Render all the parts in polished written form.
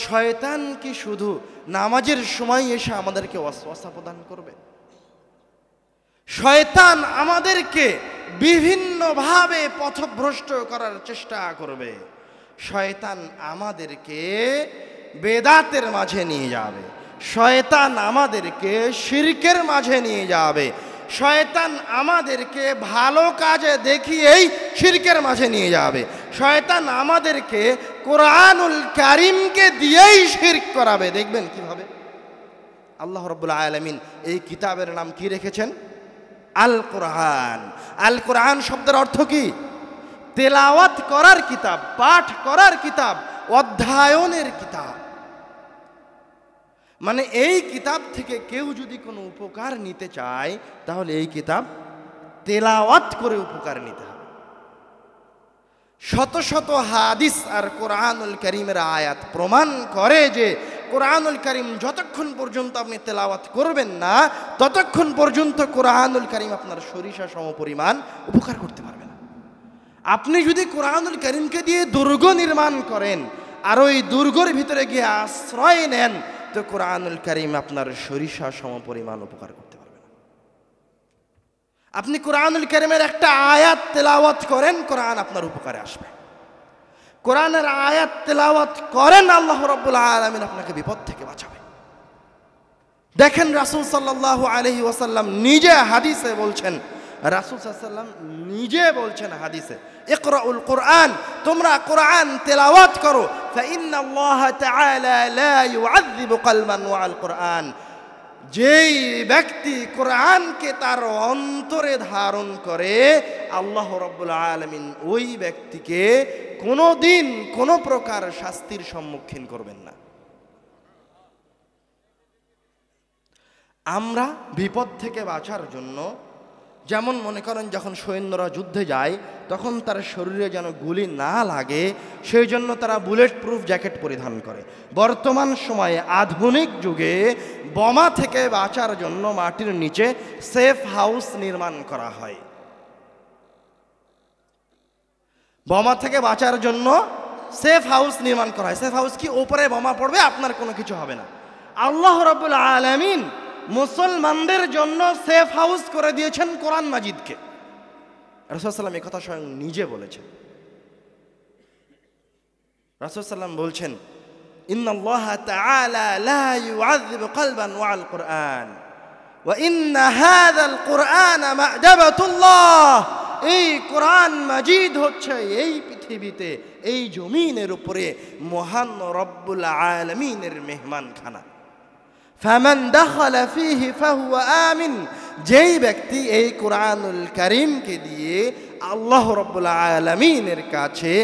শয়তান কি শুধু নামাজের সময় এসে আমাদেরকে ওয়াসওয়াসা প্রদান করবে? শয়তান আমাদেরকে বিভিন্নভাবে পথভ্রষ্ট করার চেষ্টা করবে। শয়তান আমাদেরকে বেদাতের মাঝে নিয়ে যাবে, শয়তান আমাদেরকে শিরকের মাঝে নিয়ে যাবে, শয়তান আমাদেরকে ভালো কাজে দেখিয়েই শিরকের মাঝে নিয়ে যাবে, শয়তান আমাদেরকে কোরআনুল কারীমকে দিয়েই শিরক করাবে। দেখবেন কিভাবে। আল্লাহ রাব্বুল আলামিন এই কিতাবের নাম কি রেখেছেন? আল কোরআন। আল কোরআন শব্দের অর্থ কি? তেলাওয়াত করার কিতাব, পাঠ করার কিতাব, অধ্যয়নের কিতাব। মানে এই কিতাব থেকে কেউ যদি কোনো উপকার নিতে চায় তাহলে এই কিতাব তেলাওয়াত করে উপকার নিতে হবে। শত শত হাদিস আর কোরআনুল কারীমের আয়াত প্রমাণ করে যে কোরআনুল কারীম যতক্ষণ পর্যন্ত আপনি তেলাওয়াত করবেন না ততক্ষণ পর্যন্ত কোরআনুল কারীম আপনার সরিষা সমপরিমাণ উপকার করতে পারবে না। আপনি যদি কোরআনুল কারীমকে দিয়ে দুর্গ নির্মাণ করেন আর ওই দুর্গের ভিতরে গিয়ে আশ্রয় নেন তো কোরআনুল কারীম আপনার সরিষা সমপরিমাণ উপকার করতে পারবে না। আপনি কোরআনুল কারীমের একটা আয়াত তেলাওয়াত করেন, কোরআন আপনার উপকারে আসবে। কোরআনের আয়াত তেলাওয়াত করেন, আল্লাহ রাব্বুল আলামিন আপনাকে বিপদ থেকে বাঁচাবে। দেখেন রাসূল সাল্লাল্লাহু আলাইহি ওয়াসাল্লাম নিজে হাদিসে বলছেন, রাসূল সাল্লাল্লাহু আলাইহি ওয়াসাল্লাম নিজে বলছেন হাদিসে, ইকরাউল কোরআন, তোমরা কোরআন তেলাওয়াত করো, ফাইন্নাল্লাহ তাআলা লা ইউআযযিবু কলবান ওয়াল কোরআন। যেই ব্যক্তি কোরআনকে তার অন্তরে ধারণ করে আল্লাহ রাব্বুল আলামিন ওই ব্যক্তিকে কোনোদিন কোনো প্রকার শাস্তির সম্মুখীন করবেন না। আমরা বিপদ থেকে বাঁচার জন্য যেমন মনে করেন যখন সৈন্যরা যুদ্ধে যায় তখন তার শরীরে যেন গুলি না লাগে সেই জন্য তারা বুলেট প্রুফ জ্যাকেট পরিধান করে। বর্তমান সময়ে আধুনিক যুগে বোমা থেকে বাঁচার জন্য মাটির নিচে সেফ হাউস নির্মাণ করা হয়। বোমা থেকে বাঁচার জন্য সেফ হাউস নির্মাণ করা হয়। সেফ হাউস কি? উপরে বোমা পড়বে, আপনার কোনো কিছু হবে না। আল্লাহ রাব্বুল আলামিন মুসলমানদের জন্য সেফ হাউস করে দিয়েছেন কোরআন মাজিদকে। রাসূল সাল্লাল্লাহু আলাইহি ওয়াসাল্লাম এই কথা স্বয়ং নিজে বলেছেন। রাসূল সাল্লাল্লাহু আলাইহি ওয়াসাল্লাম বলছেন, ইন্নাল্লাহ তাআলা লা ইউআযযিবু কলবান ওয়াল কোরআন ওয়া ইন্না হাযাল কোরআনা মা'দাবাতুল্লাহ। এই কোরআন মাজিদ হচ্ছে এই পৃথিবীতে, এই জমিনের উপরে মহান রব্বুল আলামিনের মেহমানখানা। ফামান দাখালা ফীহি ফাহুয়া আমিন। যেই ব্যক্তি এই কোরআনুল কারীমকে দিয়ে আল্লাহ রাব্বুল আলামিনের কাছে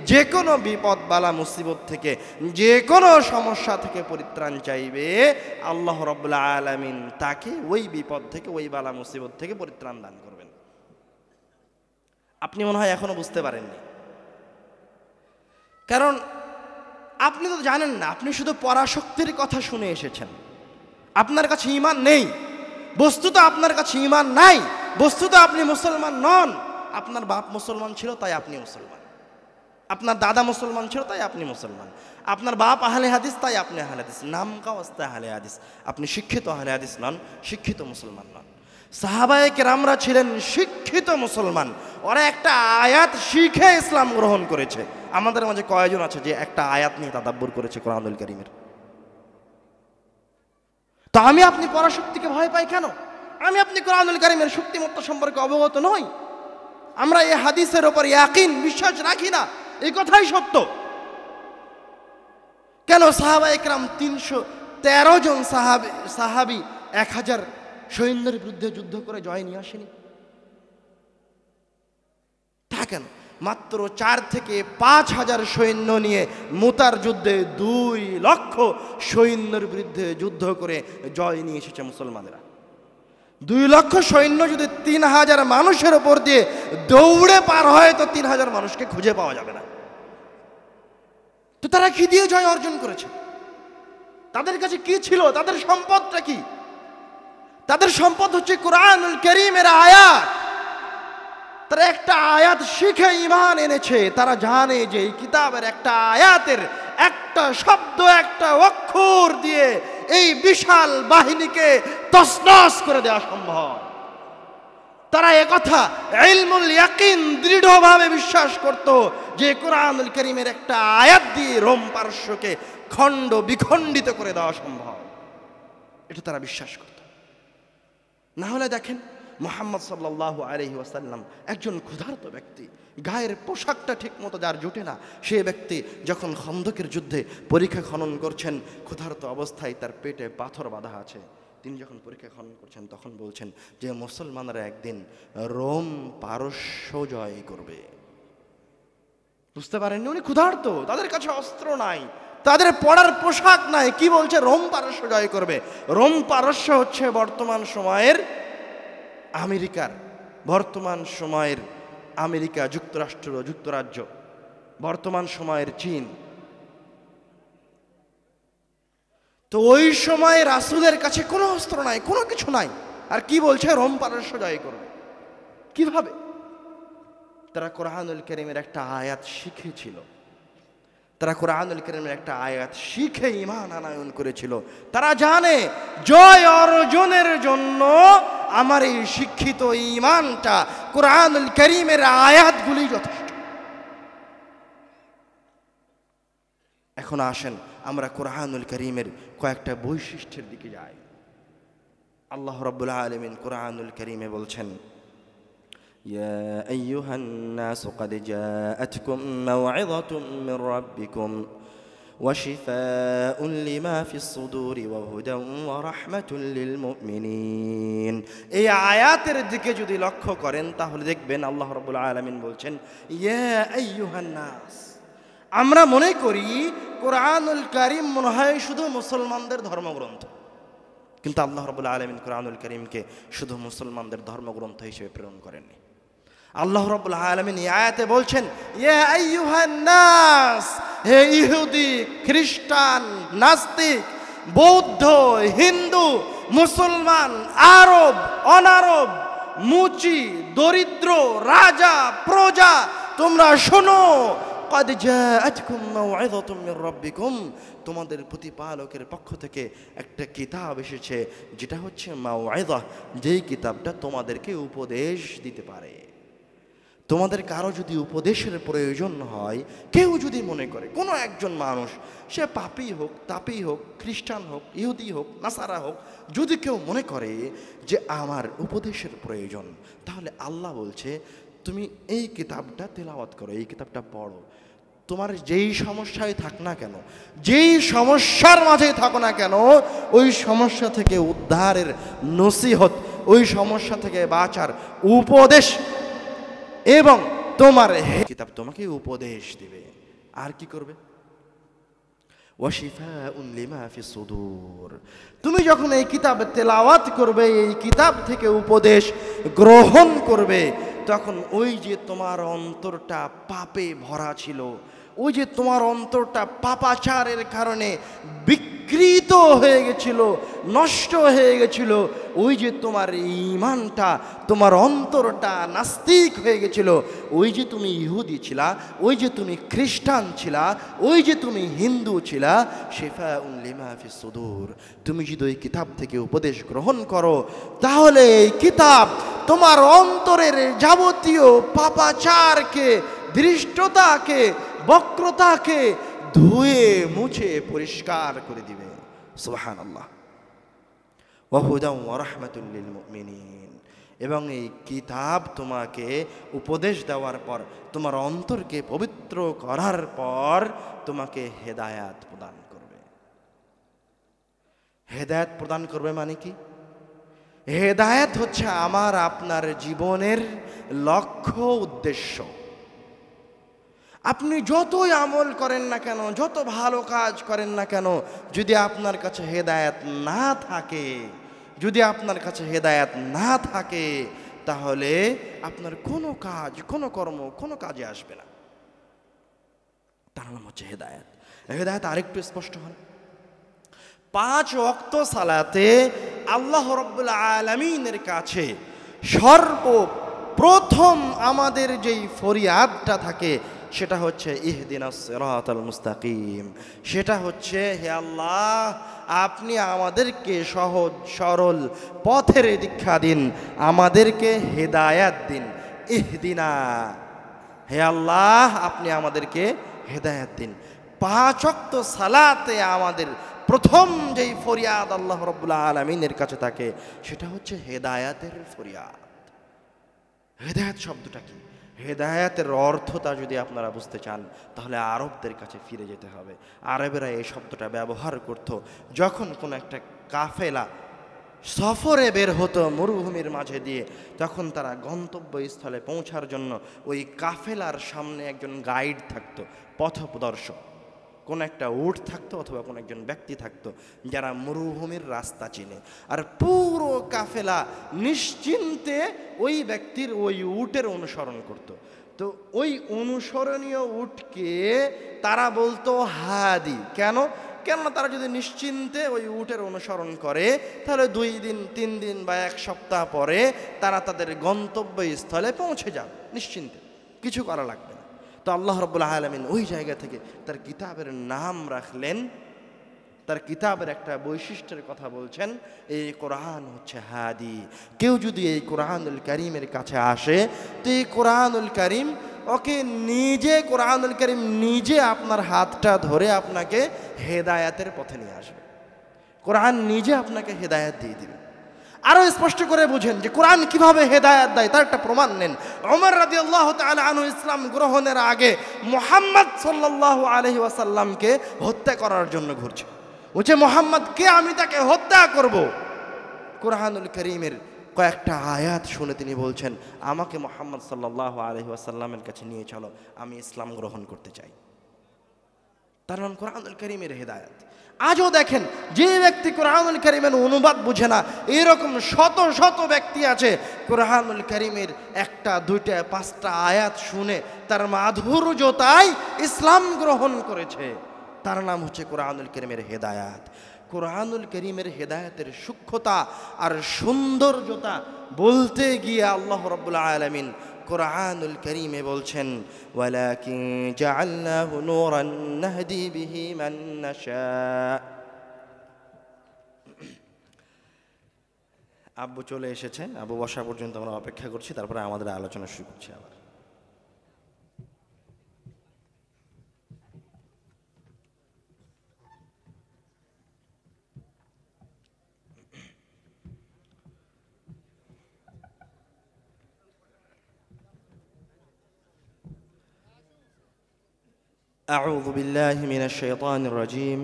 যে কোনো বিপদ বালা মুসিবত থেকে, যে কোনো সমস্যা থেকে পরিত্রাণ চাইবে, আল্লাহ রাব্বুল আলামিন তাকে ওই বিপদ থেকে, ওই বালা মুসিবত থেকে পরিত্রাণ দান করবেন। আপনি মনে হয় এখনো বুঝতে পারেননি, কারণ আপনি তো জানেন না, আপনি শুধু পরাশক্তির কথা শুনে এসেছেন। আপনার কাছে ঈমান নেই, বস্তুত আপনার কাছে ঈমান নাই, বস্তুত আপনি মুসলমান নন। আপনার বাপ মুসলমান ছিল তাই আপনি মুসলমান, আপনার দাদা মুসলমান ছিল তাই আপনি মুসলমান, আপনার বাপ আহলে হাদিস তাই আপনি আহলে হাদিস, নাম কাওয়াস্তে আহলে হাদিস। আপনি শিক্ষিত আহলে হাদিস নন, শিক্ষিত মুসলমান নন। সাহাবায়ে কেরামরা ছিলেন শিক্ষিত মুসলমান, ওরা একটা আয়াত শিখে ইসলাম গ্রহণ করেছে। আমাদের মাঝে কয়জন আছে যে একটা আয়াত নিয়ে তাদাব্বুর করেছে কোরআনুল কারীমের? তো আমি আপনি পরাশক্তিকে ভয় পাই কেন? আমি আপনি কোরআনুল কারীমের শক্তিমত্তা সম্পর্কে অবগত নই, আমরা এই হাদিসের উপর ইয়াকিন বিশ্বাস রাখি না, এই কথাই সত্য। কেন সাহাবায়ে কেরাম 313 জন সাহাবী 1000 সৈন্যের বিরুদ্ধে যুদ্ধ করে জয় নিয়ে আসেনি? তা কেন? মাত্র 4 থেকে 5,000 সৈন্য নিয়ে মুতার যুদ্ধে 2 লক্ষ সৈন্যের বিরুদ্ধে যুদ্ধ করে জয় নিয়ে এসেছে মুসলমানেরা। 2 লক্ষ সৈন্য যদি 3,000 মানুষের উপর দিয়ে দৌড়ে পার হয় তো 3,000 মানুষকে খুঁজে পাওয়া যাবে না। তো তারা কি দিয়ে জয় অর্জন করেছে? তাদের কাছে কি ছিল? তাদের সম্পদটা কি? তাদের সম্পদ হচ্ছে কোরআনুল কারীমের আয়াত। তারা একটা আয়াত শিখে ঈমান এনেছে। তারা জানে যে এই কিতাবের একটা আয়াতের একটা শব্দ, একটা অক্ষর দিয়ে এই বিশাল বাহিনীকে তছনছ করে দেওয়া সম্ভব। তারা একথা ইলমুল ইয়াকিন দৃঢ়ভাবে বিশ্বাস করত যে কোরআনুল কারীমের একটা আয়াত দিয়ে রোম পারস্যকে খণ্ড বিখণ্ডিত করে দেওয়া সম্ভব, এটা তারা বিশ্বাস করত। না হলে দেখেন মুহাম্মদ সাল্লাল্লাহু আলাইহি ওয়াসাল্লাম একজন ক্ষুধার্ত ব্যক্তি, গায়ের পোশাকটা ঠিক মতো যার জুটে না, সে ব্যক্তি যখন খন্দকের যুদ্ধে পরীক্ষা খনন করছেন, ক্ষুধার্ত অবস্থায় তার পেটে পাথর বাঁধা আছে, তিনি যখন পরীক্ষা খনন করছেন তখন বলছেন যে মুসলমানরা একদিন রোম পারস্য জয় করবে। বুঝতে পারেননি, উনি ক্ষুধার্ত, তাদের কাছে অস্ত্র নাই, তাদের পড়ার পোশাক নাই, কি বলছে রোম পারস্য জয় করবে। রোম পারস্য হচ্ছে বর্তমান সময়ের আমেরিকার, বর্তমান সময়ের আমেরিকা যুক্তরাজ্য, বর্তমান সময়ের চীন। তো ওই সময় রাসূলের কাছে কোনো অস্ত্র নাই, কোনো কিছু নাই, আর কি বলছে রোম পারস্য জয় করবে। কিভাবে? তারা কোরআনুল কারীমের একটা আয়াত শিখেছিল, তারা কোরআনুল কারীমের একটা আয়াত শিখে ঈমান আনয়ন করেছিল। তারা জানে জয় অর্জনের জন্য আমার এই শিক্ষিত ঈমানটা, কোরআনুল কারীমের আয়াতগুলি যথেষ্ট। এখন আসেন আমরা কোরআনুল কারীমের কয়েকটা বৈশিষ্ট্যের দিকে যাই। আল্লাহ রাব্বুল আলামিন কোরআনুল কারীমে বলছেন, ইয়া আইয়ুহান নাস ক্বাদ জাআতকুম মাউইযাতুম মির রাব্বিকুম ওয়া শিফাউন লিমা ফিস সুদুরি ওয়া হুদান ওয়া রাহমাতুল লিল মুমিনিন। এই আয়াতের দিকে যদি লক্ষ্য করেন তাহলে দেখবেন আল্লাহ রাব্বুল আলামিন বলছেন ইয়া আইয়ুহান নাস। আমরা মনে করি কোরআনুল কারীম মনে হয় শুধু মুসলমানদের ধর্মগ্রন্থ, কিন্তু আল্লাহ রাব্বুল আলামিন কোরআনুল কারীমকে শুধু মুসলমানদের ধর্মগ্রন্থ হিসেবে প্রেরণ করেননি। আল্লাহ রাব্বুল আলামিন এই আয়াতে বলছেন ইয়া আইয়ুহান নাস, হে ইহুদি, খ্রিস্টান, নাস্তিক, বৌদ্ধ, হিন্দু, মুসলমান, আরব, অনারব, মুচি, দরিদ্র, রাজা, প্রজা, তোমরা শোনো, ক্বাদ জাআতকুম মাউইযাতুম মির রাব্বিকুম, তোমাদের প্রতিপালকের পক্ষ থেকে একটা কিতাব এসেছে যেটা হচ্ছে মাউইযা, যেই কিতাবটা তোমাদেরকে উপদেশ দিতে পারে। তোমাদের কারো যদি উপদেশের প্রয়োজন হয়, কেউ যদি মনে করে, কোনো একজন মানুষ, সে পাপী হোক, তাপী হোক, খ্রিস্টান হোক, ইহুদি হোক, নাসারা হোক, যদি কেউ মনে করে যে আমার উপদেশের প্রয়োজন, তাহলে আল্লাহ বলছে তুমি এই কিতাবটা তেলাওয়াত করো, এই কিতাবটা পড়ো। তোমার যেই সমস্যায় থাক না কেন, যেই সমস্যার মাঝে থাকো না কেন, ওই সমস্যা থেকে উদ্ধারের নসিহত, ওই সমস্যা থেকে বাঁচার উপদেশ এবং তোমার কিতাব তোমাকে উপদেশ দিবে। আর কি করবে? ওয়াশিফাউন লিমা ফিস সুদূর। তুমি যখন এই কিতাব তেলাওয়াত করবে, এই কিতাব থেকে উপদেশ গ্রহণ করবে, তখন ওই যে তোমার অন্তরটা পাপে ভরা ছিল, ওই যে তোমার অন্তরটা পাপাচারের কারণে বিকৃত হয়ে গেছিল, নষ্ট হয়ে গেছিল, ওই যে তোমার ঈমানটা, তোমার অন্তরটা নাস্তিক হয়ে গেছিল, ওই যে তুমি ইহুদি ছিলা, ওই যে তুমি খ্রিস্টান ছিলা, ওই যে তুমি হিন্দু ছিলা, শিফাউন লিমা ফিস সুদূর, তুমি যদি ওই কিতাব থেকে উপদেশ গ্রহণ করো, তাহলে এই কিতাব তোমার অন্তরের যাবতীয় পাপাচারকে, ধৃষ্টতাকে, বক্রতাকে ধুয়ে মুছে পরিষ্কার করে দিবে। সুবহানাল্লাহ। ওয়া হুদান ওয়া রাহমাতুল লিল মুমিনিন। এবং এই কিতাব তোমাকে উপদেশ দেওয়ার পর, তোমার অন্তরকে পবিত্র করার পর তোমাকে হেদায়াত প্রদান করবে। হেদায়াত প্রদান করবে মানে কি? হেদায়াত হচ্ছে আমার আপনার জীবনের লক্ষ্য, উদ্দেশ্য। আপনি যতই আমল করেন না কেন, যত ভালো কাজ করেন না কেন, যদি আপনার কাছে হেদায়েত না থাকে, যদি আপনার কাছে হেদায়েত না থাকে, তাহলে আপনার কোনো কাজ, কোনো কর্ম, কোনো কাজে আসবে না। তার নাম হচ্ছে হেদায়েত। হেদায়েত আরেকটু স্পষ্ট হন। 5 ওয়াক্ত সালাতে আল্লাহ রাব্বুল আলামিনের কাছে সর্বপ্রথম আমাদের যেই ফরিয়াদটা থাকে, সেটা হচ্ছে ইহদিনাস সিরাতাল মুস্তাকিম। সেটা হচ্ছে, হে আল্লাহ, আপনি আমাদেরকে সহজ সরল পথের দীক্ষা দিন, আমাদেরকে হেদায়াত দিন। ইহদিনা, হে আল্লাহ, আপনি আমাদেরকে হেদায়াত দিন। 5 ওয়াক্ত সালাতে আমাদের প্রথম যেই ফরিয়াদ আল্লাহ রাব্বুল আলামিনের কাছে থাকে সেটা হচ্ছে হেদায়াতের ফরিয়াদ। হেদায়াত শব্দটা কি? হেদায়াতের অর্থটা যদি আপনারা বুঝতে চান তাহলে আরবদের কাছে ফিরে যেতে হবে। আরবেরা এই শব্দটা ব্যবহার করত যখন কোনো একটা কাফেলা সফরে বের হতো মরুভূমির মাঝে দিয়ে, তখন তারা গন্তব্যস্থলে পৌঁছার জন্য ওই কাফেলার সামনে একজন গাইড থাকতো, পথপ্রদর্শক, কোন একটা উট থাকতো অথবা কোনো একজন ব্যক্তি থাকতো যারা মরুভূমির রাস্তা চিনে। আর পুরো কাফেলা নিশ্চিন্তে ওই ব্যক্তির ওই উটের অনুসরণ করত। তো ওই অনুসরণীয় উটকে তারা বলতো হাদি। কেননা তারা যদি নিশ্চিন্তে ওই উটের অনুসরণ করে তাহলে 2 দিন 3 দিন বা 1 সপ্তাহ পরে তারা তাদের গন্তব্যস্থলে পৌঁছে যাবে নিশ্চিন্তে, কিছু করা লাগবে না। তো আল্লাহ রাব্বুল আলামিন ওই জায়গা থেকে তার কিতাবের নাম রাখলেন, তার কিতাবের একটা বৈশিষ্ট্যের কথা বলছেন, এই কোরআন হচ্ছে হাদি। কেউ যদি এই কোরআনুল কারীমের কাছে আসে তো এই কোরআনুল কারীম ওকে নিজে, কোরআনুল কারীম নিজে আপনার হাতটা ধরে আপনাকে হেদায়াতের পথে নিয়ে আসবে। কোরআন নিজে আপনাকে হেদায়াত দিয়ে দিবে। আরো স্পষ্ট করে বুঝেন যে কোরআন কিভাবে হেদায়াত দেয় তার একটা প্রমাণ নেন। ওমর রাদিয়াল্লাহু তাআলা আনহু ইসলাম গ্রহণের আগে মুহাম্মদ সাল্লাল্লাহু আলাইহি ওয়াসাল্লামকে হত্যা করার জন্য ঘুরছে। বলছে, মুহাম্মদকে আমি তাকে হত্যা করব। কোরআনুল কারীমের কয়েকটা আয়াত শুনে তিনি বলছেন, আমাকে মুহাম্মদ সাল্লাল্লাহু আলাইহি ওয়াসাল্লামের কাছে নিয়ে চলো, আমি ইসলাম গ্রহণ করতে চাই। তার নাম কোরআনুল কারীমের হেদায়াত। আজও দেখেন, যে ব্যক্তি কোরআনুল কারীমের অনুবাদ বুঝে না, এরকম শত শত ব্যক্তি আছে কোরআনুল কারীমের 1টা 2টা 5টা আয়াত শুনে তার মাধুর্যতায় ইসলাম গ্রহণ করেছে। তার নাম হচ্ছে কোরআনুল কারীমের হেদায়াত। কোরআনুল কারীমের হেদায়াতের সূক্ষ্মতা আর সৌন্দর্যতা বলতে গিয়ে আল্লাহ রাব্বুল আলামিন কোরআনুল কারীমে বলছেন, ওয়ালাকিন জাআলনাহু নূরান নাহদি বিহি মান নাশা। আব্বু চলে এসেছে, আব্বু বসা পর্যন্ত আমরা অপেক্ষা করছি, তারপরে আমাদের আলোচনা শুরু করছি আবার। আউযু বিল্লাহি মিনাশ শাইতানির রাজীম।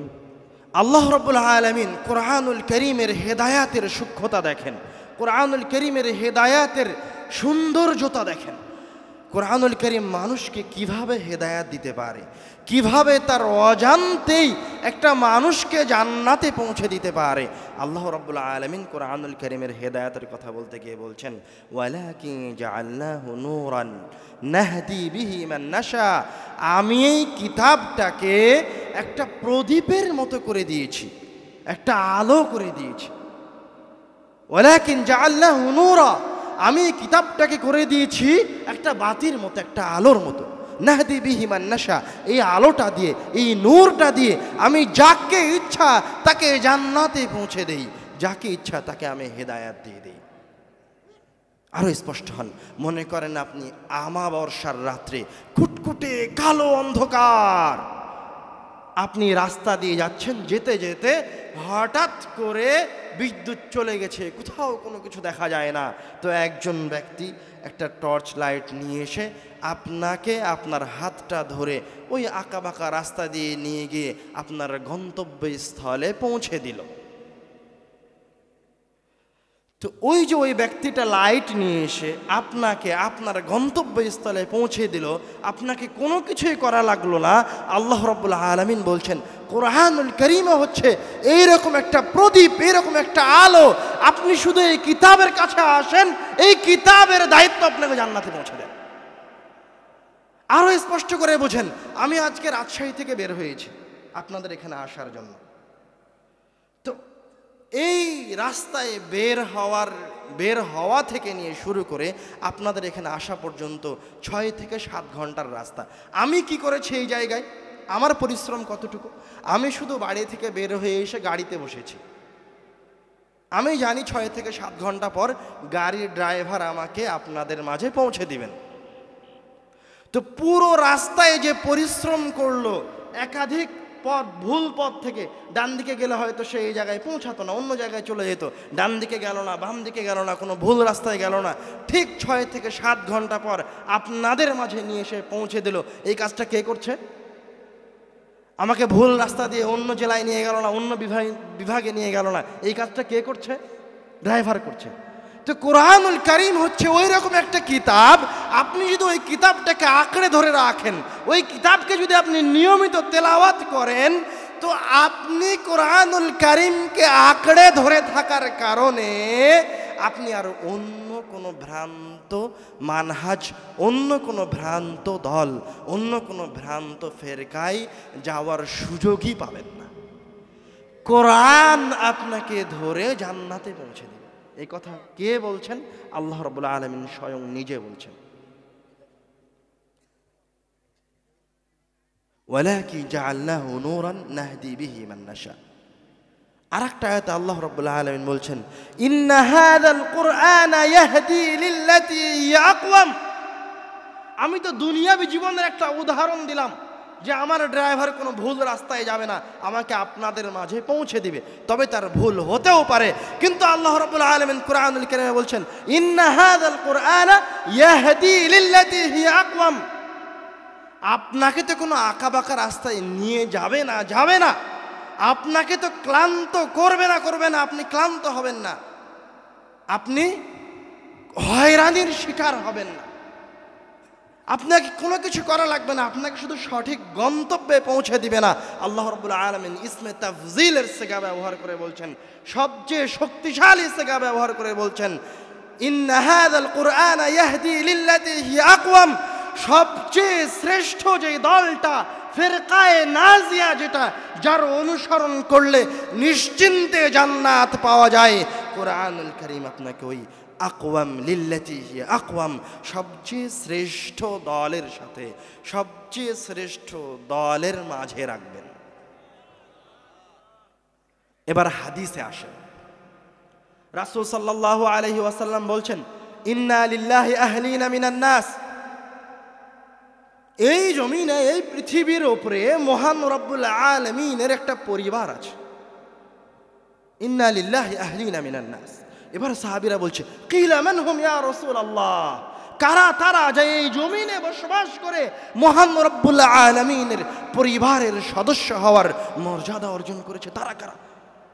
আল্লাহ রাব্বুল আলামিন কোরআনুল কারীমের হেদায়াতের সূক্ষ্মতা দেখেন, কোরআনুল কারীমের হেদায়াতের সৌন্দর্যতা দেখেন। কোরআনুল কারীম মানুষকে কিভাবে হেদায়াত দিতে পারে, কিভাবে তার অজান্তেই একটা মানুষকে জান্নাতে পৌঁছে দিতে পারে। আল্লাহ রাব্বুল আলামিন কোরআনুল কারীমের হেদায়াতের কথা বলতে গিয়ে বলছেন, ওয়ালাকিন জাআলনাহু নূরান নাহদি বিহি মান নাশা। আমি এই কিতাবটাকে একটা প্রদীপের মতো করে দিয়েছি, একটা আলো করে দিয়েছি। ওয়ালাকিন জাআলনাহু নূরা, আমি এই কিতাবটাকে করে দিয়েছি একটা বাতির মতো, একটা আলোর মতো। নাহদি বিহি মান নাশা, এই আলোটা দিয়ে, এই নূরটা দিয়ে আমি যাকে ইচ্ছা তাকে জান্নাতে পৌঁছে দেই, যাকে ইচ্ছা তাকে আমি হেদায়াত দিয়ে দেই। আরো স্পষ্ট হন, মনে করেন আপনি আমাবর্ষার রাত্রে কুটকুটে কালো অন্ধকার, আপনি রাস্তা দিয়ে যাচ্ছেন, যেতে যেতে হঠাৎ করে বিদ্যুৎ চলে গেছে, কোথাও কোনো কিছু দেখা যায় না। তো একজন ব্যক্তি একটা টর্চ লাইট নিয়ে এসে আপনাকে আপনার হাতটা ধরে ওই আঁকাবাঁকা রাস্তা দিয়ে নিয়ে গিয়ে আপনার গন্তব্যস্থলে পৌঁছে দিল। তো ওই যে ওই ব্যক্তিটা লাইট নিয়ে এসে আপনাকে আপনার গন্তব্যস্থলে পৌঁছে দিল, আপনাকে কোনো কিছুই করা লাগলো না। আল্লাহ রাব্বুল আলামিন বলছেন কোরআনুল কারীমে হচ্ছে এইরকম একটা প্রদীপ, এইরকম একটা আলো। আপনি শুধু এই কিতাবের কাছে আসেন, এই কিতাবের দায়িত্ব আপনাকে জান্নাতে পৌঁছে দেয়। আরো স্পষ্ট করে বোঝেন, আমি আজকে রাজশাহী থেকে বের হয়েছি আপনাদের এখানে আসার জন্য। তো এই রাস্তায় বের হওয়া থেকে নিয়ে শুরু করে আপনাদের এখানে আসা পর্যন্ত 6 থেকে 7 ঘন্টার রাস্তা। আমি কি করেছি এই জায়গায়, আমার পরিশ্রম কতটুকু? আমি শুধু বাড়ি থেকে বের হয়ে এসে গাড়িতে বসেছি। আমি জানি 6 থেকে 7 ঘন্টা পর গাড়ির ড্রাইভার আমাকে আপনাদের মাঝে পৌঁছে দিবেন। তো পুরো রাস্তায় যে পরিশ্রম করলো, একাধিক পথ, ভুল পথ থেকে ডান দিকে গেলে হয়তো সে এই জায়গায় পৌঁছাতো না, অন্য জায়গায় চলে যেত। ডান দিকে গেল না, বাম দিকে গেল না, কোনো ভুল রাস্তায় গেল না, ঠিক 6 থেকে 7 ঘন্টা পর আপনাদের মাঝে নিয়ে এসে পৌঁছে দিল। এই কাজটা কে করছে? আমাকে ভুল রাস্তা দিয়ে অন্য জেলায় নিয়ে গেল না, অন্য বিভাগে নিয়ে গেল না, এই কাজটা কে করছে? ড্রাইভার করছে। তো কোরআনুল কারীম হচ্ছে ওই রকম একটা কিতাব, আপনি যদি ওই কিতাবটাকে আঁকড়ে ধরে রাখেন, ওই কিতাবকে যদি আপনি নিয়মিত তেলাওয়াত করেন, তো আপনি কোরআনুল কারীমকে আঁকড়ে ধরে থাকার কারণে আপনি আর অন্য কোনো ভ্রান্ত মানহাজ, অন্য কোনো ভ্রান্ত দল, অন্য কোনো ভ্রান্ত ফেরকায় যাওয়ার সুযোগই পাবেন না। কোরআন আপনাকে ধরে জান্নাতে পৌঁছে দেবে। এই কথা কে বলছেন? আল্লাহ রাব্বুল আলামিন স্বয়ং নিজে বলছেন। ওয়ালাকি জাআলনাহু নূরান নাহদি বিহি মান নাশা। আরেকটা আয়াতে আল্লাহ রাব্বুল আলামিন বলছেন, ইন্না হাযাল কুরআনা ইয়াহদি লিল্লাতী হিয়া আকওয়াম। আমি তো দুনিয়াবী জীবনের একটা উদাহরণ দিলাম যে আমার ড্রাইভার কোনো ভুল রাস্তায় যাবে না, আমাকে আপনাদের মাঝে পৌঁছে দিবে। তবে তার ভুল হতেও পারে, কিন্তু আল্লাহ রাব্বুল আলামিন কুরআনুল কারীমে বলছেন, ইন্না হাযাল কুরআনা ইয়াহদি লিল্লাতী হিয়া আকওয়াম। আপনাকে তো কোনো আঁকাবাঁকা রাস্তায় নিয়ে যাবে না, আপনাকে তো ক্লান্ত করবে না, আপনি ক্লান্ত হবেন না, আপনি হয়রানির শিকার হবেন না, আপনাকে কোনো কিছু করা লাগবে না, আপনাকে শুধু সঠিক গন্তব্যে পৌঁছে দিবে না। আল্লাহ রাব্বুল আলামিন ইসমে তাফজিলের সিগা ব্যবহার করে বলছেন, সবচেয়ে শক্তিশালী সিগা ব্যবহার করে বলছেন, ইন্না হাযাল কুরআনা ইয়াহদি লিল্লাতী হিয়া আকওয়াম। সবচেয়ে শ্রেষ্ঠ যে দলটা, ফিরকায়ে নাজিয়া, যেটা যার অনুসরণ করলে নিশ্চিন্তে জান্নাত পাওয়া যায়, কোরআনুল কারীম আপনাকে ওই আকওয়াম লিল্লাতী হিয়া আকওয়াম, সবচেয়ে শ্রেষ্ঠ দলের সাথে, সবচেয়ে শ্রেষ্ঠ দলের মাঝে রাখবেন। এবার হাদিসে আসেন, রাসূল সাল্লাল্লাহু আলাইহি ওয়াসাল্লাম বলছেন, ইন্না লিল্লাহি আহলিনা মিনান নাস। এই জমিনে, এই পৃথিবীর উপরে মহান রব্বুল আলামিনের একটা পরিবার আছে। ইন্না লিল্লাহি আহলিনা মিনান নাস। এবার সাহাবীরা বলছে, কিলা মান হুম ইয়া রাসূলুল্লাহ, কারা তারা যে এই জমিনে বসবাস করে মহান রব্বুল আলামিনের পরিবারের সদস্য হওয়ার মর্যাদা অর্জন করেছে, তারা কারা?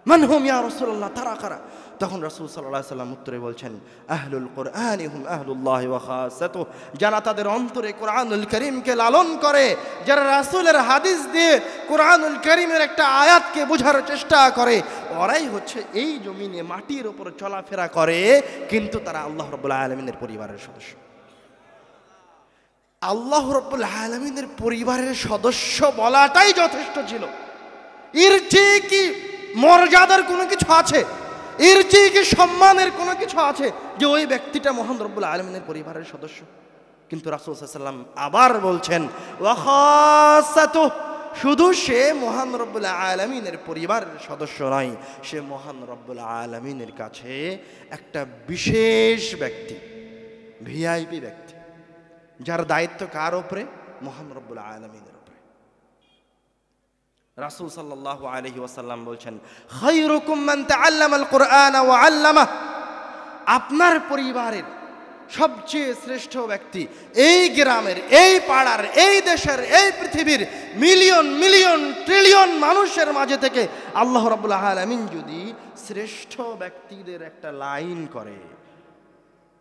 মান হুম ইয়া রাসূলুল্লাহ, তারা কারা? তখন রাসূল সাল্লাল্লাহু আলাইহি ওয়াসাল্লাম উত্তরে বলছেন, আহলুল কুরআনি হুম আহলুল্লাহি ওয়া খাসাতুহু। যারা তাদের অন্তরে কোরআনুল কারীমকে লালন করে, যারা রাসূলের হাদিস দিয়ে কোরআনুল কারীমের একটা আয়াতকে বোঝার চেষ্টা করে, ওরাই হচ্ছে এই জমিনে মাটির উপর চলাফেরা করে, কিন্তু তারা আল্লাহ রাব্বুল আলামিনের পরিবারের সদস্য। আল্লাহ রাব্বুল আলামিনের পরিবারের সদস্য বলাটাই যথেষ্ট ছিল। এর চেয়ে কি মর্যাদার কোনো কিছু আছে? এর চেয়ে কি সম্মানের কোনো কিছু আছে যে ওই ব্যক্তিটা মহান রব্বুল আলামিনের পরিবারের সদস্য? কিন্তু রাসূল সাল্লাল্লাহু আলাইহি ওয়াসাল্লাম আবার বলছেন, ওয়া খাসাতুহু, শুধু সে মহান রব্বুল আলামিনের পরিবারের সদস্য নয়, সে মহান রব্বুল আলামিনের কাছে একটা বিশেষ ব্যক্তি, ভিআইপি ব্যক্তি, যার দায়িত্ব কার উপরে? মহান রব্বুল আলামিনের উপরে। রাসূল সাল্লাল্লাহু আলাইহি ওয়াসাল্লাম বলছেন, খায়রুকুম মান তাআল্লামাল কুরআনা ওয়া আল্লামাহ। আপনার পরিবারের সবচেয়ে শ্রেষ্ঠ ব্যক্তি এই গ্রামের, এই পাড়ার, এই দেশের, এই পৃথিবীর মিলিয়ন মিলিয়ন ট্রিলিয়ন মানুষের মাঝে থেকে আল্লাহ রাব্বুল আলামিন যদি শ্রেষ্ঠ ব্যক্তিদের একটা লাইন করে,